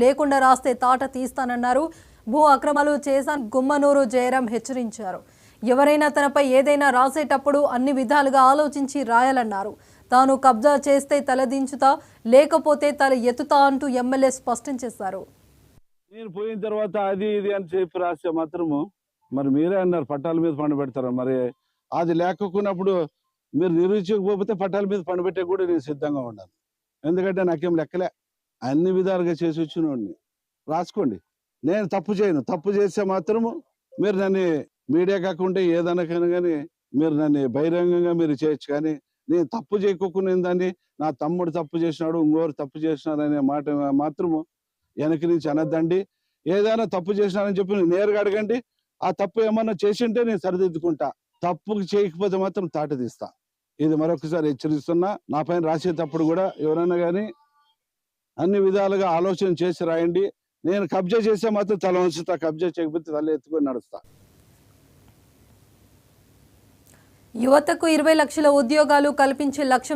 లేకుండా రాస్తే తాట తీస్తానన్నారు. భూ అక్రమాలు చేశాను గుమ్మనూరు జయరాం హెచ్చరించారు. ఎవరైనా తనపై ఏదైనా రాసేటప్పుడు అన్ని విధాలుగా ఆలోచించి రాయాలన్నారు. తాను కబ్జా చేస్తే తలదించుతా, లేకపోతే తల ఎత్తుతా అంటూ ఎమ్మెల్యే స్పష్టం చేశారు. నేను పోయిన తర్వాత అది ఇది అని చెప్పి రాస్తే మాత్రము మరి మీరే అన్నారు పట్టాల మీద పండు పెడతారు. మరి అది లేకున్నప్పుడు మీరు నిరూపించకపోతే పట్టాల మీద పండు పెట్టే కూడా నేను సిద్ధంగా ఉన్నాను. ఎందుకంటే నాకేం లెక్కలే, అన్ని విధాలుగా చేసి వచ్చినోడిని. రాసుకోండి, నేను తప్పు చేయను. తప్పు చేస్తే మాత్రము మీరు నన్ను మీడియా కాకుండా ఏదైనా కానీ మీరు నన్ను బహిరంగంగా మీరు చేయొచ్చు. కానీ నేను తప్పు చేయకోకుండా దాన్ని నా తమ్ముడు తప్పు చేసినాడు, ఇంకోరు తప్పు చేసినాడు అనే మాట మాత్రము వెనక నుంచి అనద్దండి. ఏదైనా తప్పు చేసినానని చెప్పి నేరుగా అడగండి. ఆ తప్పు ఏమన్నా చేసింటే నేను సరిదిద్దుకుంటా. తప్పు చేయకపోతే మాత్రం తాట తీస్తా. ఇది మరొకసారి హెచ్చరిస్తున్నా. నా పైన రాసేటప్పుడు కూడా ఎవరైనా కానీ అన్ని విధాలుగా ఆలోచన చేసి రాయండి. నేను కబ్జా చేస్తే మాత్రం తల వంచుతా, కబ్జా చేయకపోతే తల ఎత్తుకొని నడుస్తా. యువతకు 20 లక్షల ఉద్యోగాలు కల్పించే లక్ష్యం